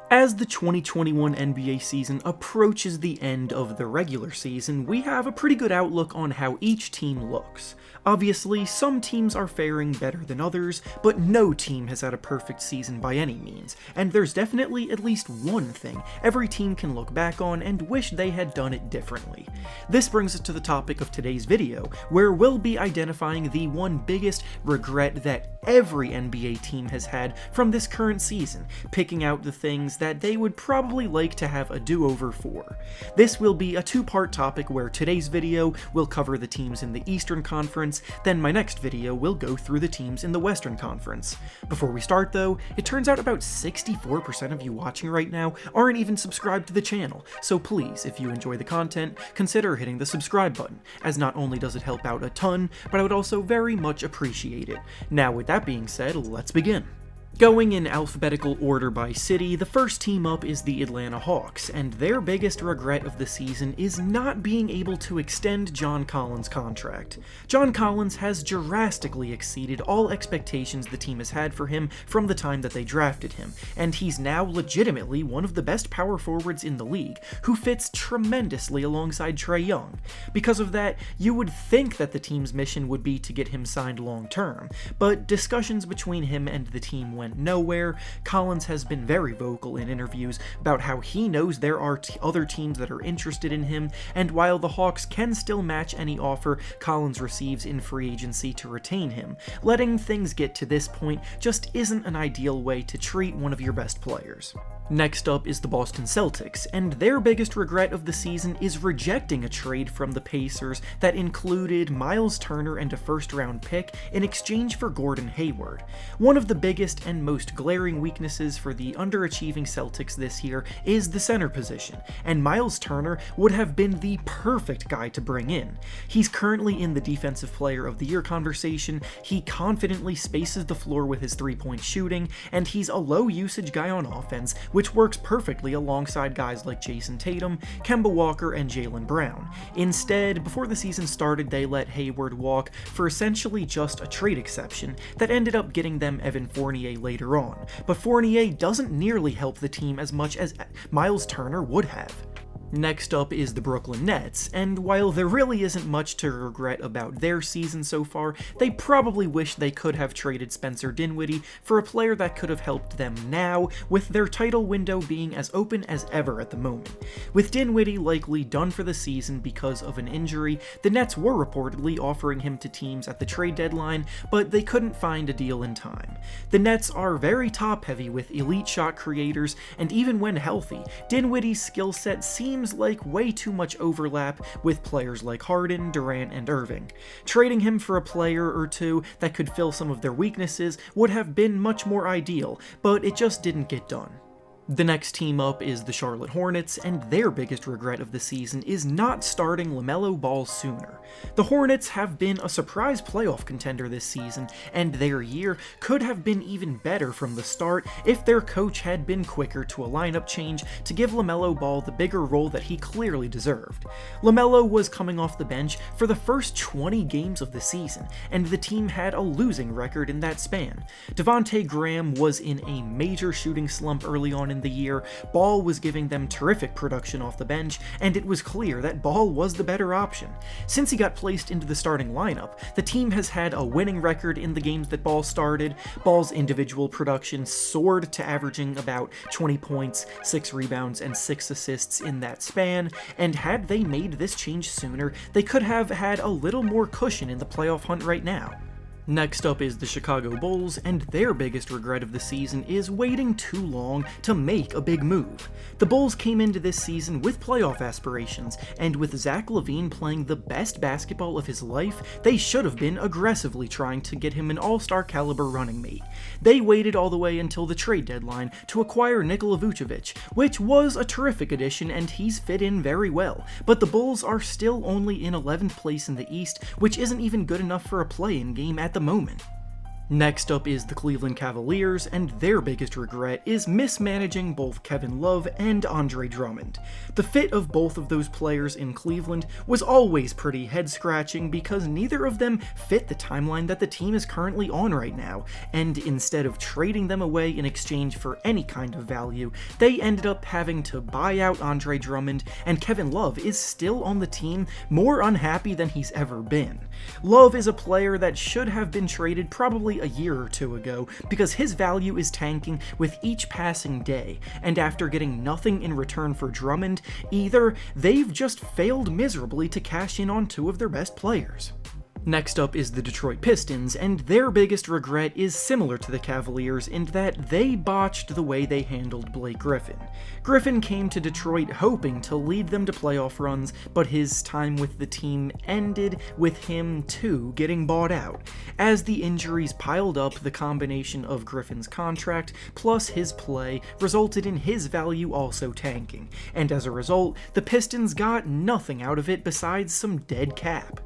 As the 2021 NBA season approaches the end of the regular season, we have a pretty good outlook on how each team looks. Obviously, some teams are faring better than others, but no team has had a perfect season by any means, and there's definitely at least one thing every team can look back on and wish they had done it differently. This brings us to the topic of today's video, where we'll be identifying the one biggest regret that every NBA team has had from this current season, picking out the things that they would probably like to have a do-over for. This will be a two-part topic where today's video will cover the teams in the Eastern Conference, then my next video will go through the teams in the Western Conference. Before we start though, it turns out about 64% of you watching right now aren't even subscribed to the channel, so please, if you enjoy the content, consider hitting the subscribe button, as not only does it help out a ton, but I would also very much appreciate it. Now with that being said, let's begin. Going in alphabetical order by city, the first team up is the Atlanta Hawks, and their biggest regret of the season is not being able to extend John Collins' contract. John Collins has drastically exceeded all expectations the team has had for him from the time that they drafted him, and he's now legitimately one of the best power forwards in the league, who fits tremendously alongside Trae Young. Because of that, you would think that the team's mission would be to get him signed long-term, but discussions between him and the team went nowhere. Collins has been very vocal in interviews about how he knows there are other teams that are interested in him, and while the Hawks can still match any offer Collins receives in free agency to retain him, letting things get to this point just isn't an ideal way to treat one of your best players. Next up is the Boston Celtics, and their biggest regret of the season is rejecting a trade from the Pacers that included Miles Turner and a first-round pick in exchange for Gordon Hayward. One of the biggest and most glaring weaknesses for the underachieving Celtics this year is the center position, and Miles Turner would have been the perfect guy to bring in. He's currently in the Defensive Player of the Year conversation, he confidently spaces the floor with his three-point shooting, and he's a low-usage guy on offense, which works perfectly alongside guys like Jason Tatum, Kemba Walker, and Jaylen Brown. Instead, before the season started, they let Hayward walk for essentially just a trade exception that ended up getting them Evan Fournier later on, but Fournier doesn't nearly help the team as much as Miles Turner would have. Next up is the Brooklyn Nets, and while there really isn't much to regret about their season so far, they probably wish they could have traded Spencer Dinwiddie for a player that could have helped them now, with their title window being as open as ever at the moment. With Dinwiddie likely done for the season because of an injury, the Nets were reportedly offering him to teams at the trade deadline, but they couldn't find a deal in time. The Nets are very top-heavy with elite shot creators, and even when healthy, Dinwiddie's skill set seems like way too much overlap with players like Harden, Durant, and Irving. Trading him for a player or two that could fill some of their weaknesses would have been much more ideal, but it just didn't get done. The next team up is the Charlotte Hornets, and their biggest regret of the season is not starting LaMelo Ball sooner. The Hornets have been a surprise playoff contender this season, and their year could have been even better from the start if their coach had been quicker to a lineup change to give LaMelo Ball the bigger role that he clearly deserved. LaMelo was coming off the bench for the first 20 games of the season, and the team had a losing record in that span. Devontae Graham was in a major shooting slump early on in the year, Ball was giving them terrific production off the bench, and it was clear that Ball was the better option. Since he got placed into the starting lineup, the team has had a winning record in the games that Ball started. Ball's individual production soared to averaging about 20 points, 6 rebounds, and 6 assists in that span, and had they made this change sooner, they could have had a little more cushion in the playoff hunt right now. Next up is the Chicago Bulls, and their biggest regret of the season is waiting too long to make a big move. The Bulls came into this season with playoff aspirations, and with Zach LaVine playing the best basketball of his life, they should have been aggressively trying to get him an all-star caliber running mate. They waited all the way until the trade deadline to acquire Nikola Vucevic, which was a terrific addition and he's fit in very well, but the Bulls are still only in 11th place in the East, which isn't even good enough for a play-in game at the moment. Next up is the Cleveland Cavaliers, and their biggest regret is mismanaging both Kevin Love and Andre Drummond. The fit of both of those players in Cleveland was always pretty head-scratching because neither of them fit the timeline that the team is currently on right now, and instead of trading them away in exchange for any kind of value, they ended up having to buy out Andre Drummond, and Kevin Love is still on the team, more unhappy than he's ever been. Love is a player that should have been traded probably a year or two ago because his value is tanking with each passing day, and after getting nothing in return for Drummond, either they've just failed miserably to cash in on two of their best players. Next up is the Detroit Pistons, and their biggest regret is similar to the Cavaliers in that they botched the way they handled Blake Griffin. Griffin came to Detroit hoping to lead them to playoff runs, but his time with the team ended with him too getting bought out. As the injuries piled up, the combination of Griffin's contract plus his play resulted in his value also tanking, and as a result, the Pistons got nothing out of it besides some dead cap.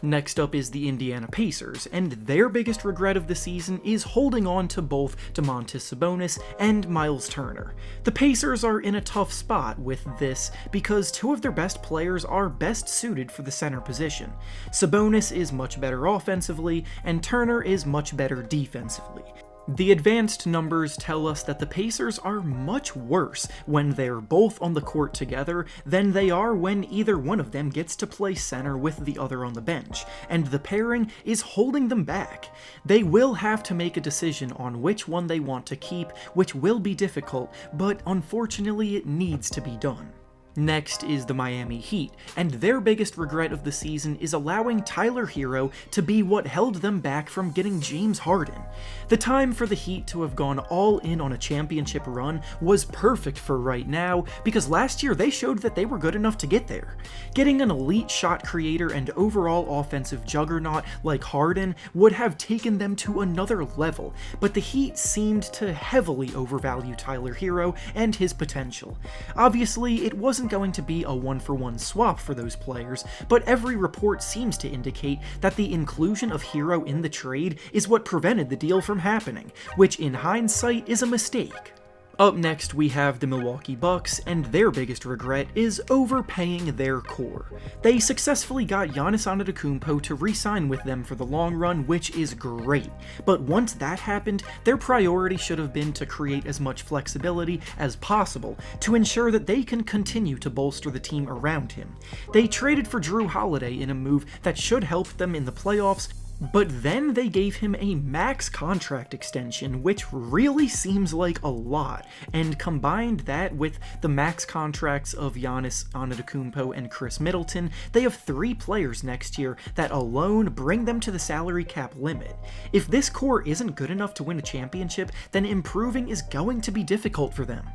Next up is the Indiana Pacers, and their biggest regret of the season is holding on to both Domantas Sabonis and Miles Turner. The Pacers are in a tough spot with this because two of their best players are best suited for the center position. Sabonis is much better offensively, and Turner is much better defensively. The advanced numbers tell us that the Pacers are much worse when they're both on the court together than they are when either one of them gets to play center with the other on the bench, and the pairing is holding them back. They will have to make a decision on which one they want to keep, which will be difficult, but unfortunately it needs to be done. Next is the Miami Heat, and their biggest regret of the season is allowing Tyler Herro to be what held them back from getting James Harden. The time for the Heat to have gone all in on a championship run was perfect for right now because last year they showed that they were good enough to get there. Getting an elite shot creator and overall offensive juggernaut like Harden would have taken them to another level, but the Heat seemed to heavily overvalue Tyler Herro and his potential. Obviously, it wasn't going to be a one-for-one swap for those players, but every report seems to indicate that the inclusion of Herro in the trade is what prevented the deal from happening, which in hindsight is a mistake. Up next, we have the Milwaukee Bucks, and their biggest regret is overpaying their core. They successfully got Giannis Antetokounmpo to re-sign with them for the long run, which is great, but once that happened, their priority should have been to create as much flexibility as possible to ensure that they can continue to bolster the team around him. They traded for Drew Holiday in a move that should help them in the playoffs, but then they gave him a max contract extension, which really seems like a lot, and combined that with the max contracts of Giannis Antetokounmpo and Chris Middleton, they have 3 players next year that alone bring them to the salary cap limit. If this core isn't good enough to win a championship, then improving is going to be difficult for them.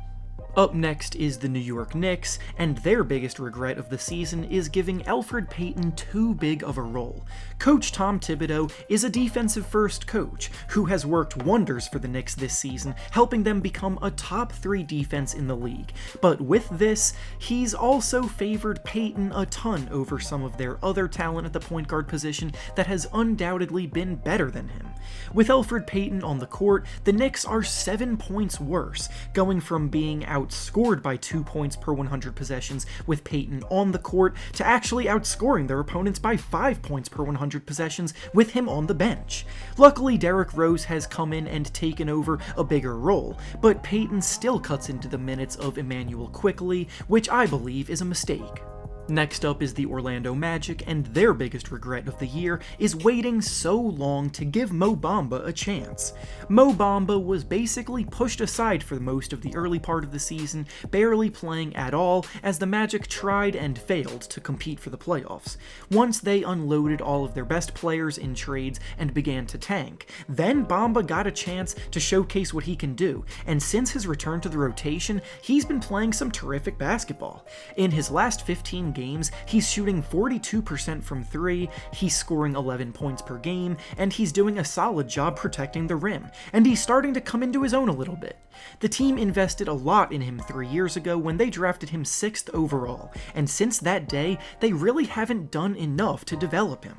Up next is the New York Knicks, and their biggest regret of the season is giving Elfrid Payton too big of a role. Coach Tom Thibodeau is a defensive-first coach who has worked wonders for the Knicks this season, helping them become a top 3 defense in the league. But with this, he's also favored Payton a ton over some of their other talent at the point guard position that has undoubtedly been better than him. With Elfrid Payton on the court, the Knicks are 7 points worse, going from being outscored by 2 points per 100 possessions with Payton on the court to actually outscoring their opponents by 5 points per 100 possessions with him on the bench. Luckily, Derrick Rose has come in and taken over a bigger role, but Payton still cuts into the minutes of Emmanuel Quickley, which I believe is a mistake. Next up is the Orlando Magic, and their biggest regret of the year is waiting so long to give Mo Bamba a chance. Mo Bamba was basically pushed aside for most of the early part of the season, barely playing at all as the Magic tried and failed to compete for the playoffs. Once they unloaded all of their best players in trades and began to tank, then Bamba got a chance to showcase what he can do, and since his return to the rotation, he's been playing some terrific basketball. In his last 15 games, he's shooting 42% from 3, he's scoring 11 points per game, and he's doing a solid job protecting the rim, and he's starting to come into his own a little bit. The team invested a lot in him 3 years ago when they drafted him 6th overall, and since that day, they really haven't done enough to develop him.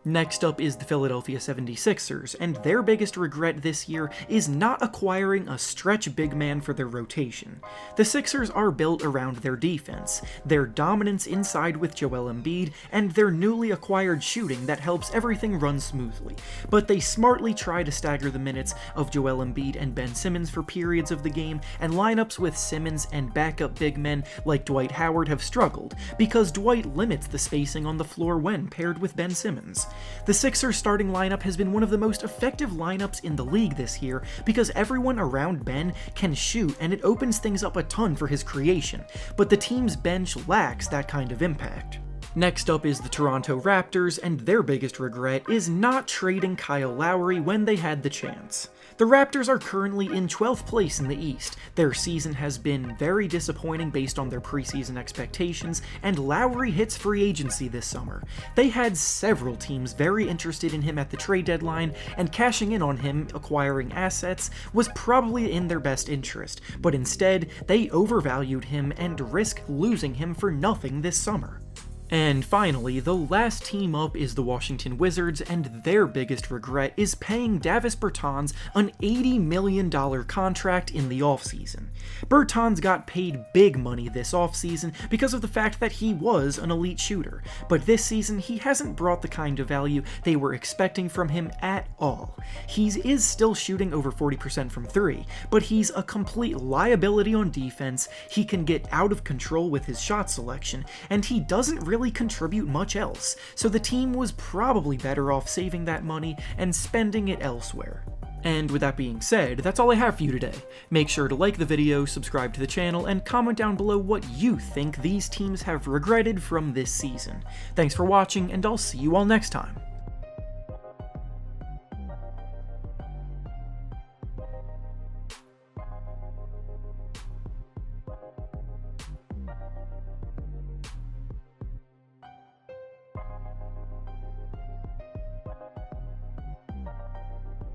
Next up is the Philadelphia 76ers, and their biggest regret this year is not acquiring a stretch big man for their rotation. The Sixers are built around their defense, their dominance inside with Joel Embiid, and their newly acquired shooting that helps everything run smoothly. But they smartly try to stagger the minutes of Joel Embiid and Ben Simmons for periods of the game, and lineups with Simmons and backup big men like Dwight Howard have struggled, because Dwight limits the spacing on the floor when paired with Ben Simmons. The Sixers starting lineup has been one of the most effective lineups in the league this year because everyone around Ben can shoot and it opens things up a ton for his creation, but the team's bench lacks that kind of impact. Next up is the Toronto Raptors, and their biggest regret is not trading Kyle Lowry when they had the chance. The Raptors are currently in 12th place in the East. Their season has been very disappointing based on their preseason expectations, and Lowry hits free agency this summer. They had several teams very interested in him at the trade deadline, and cashing in on him, acquiring assets, was probably in their best interest, but instead, they overvalued him and risk losing him for nothing this summer. And finally, the last team up is the Washington Wizards, and their biggest regret is paying Davis Bertans an $80 million contract in the offseason. Bertans got paid big money this offseason because of the fact that he was an elite shooter, but this season he hasn't brought the kind of value they were expecting from him at all. He is still shooting over 40% from 3, but he's a complete liability on defense, he can get out of control with his shot selection, and he doesn't really contribute much else, so the team was probably better off saving that money and spending it elsewhere. And with that being said, that's all I have for you today. Make sure to like the video, subscribe to the channel, and comment down below what you think these teams have regretted from this season. Thanks for watching, and I'll see you all next time.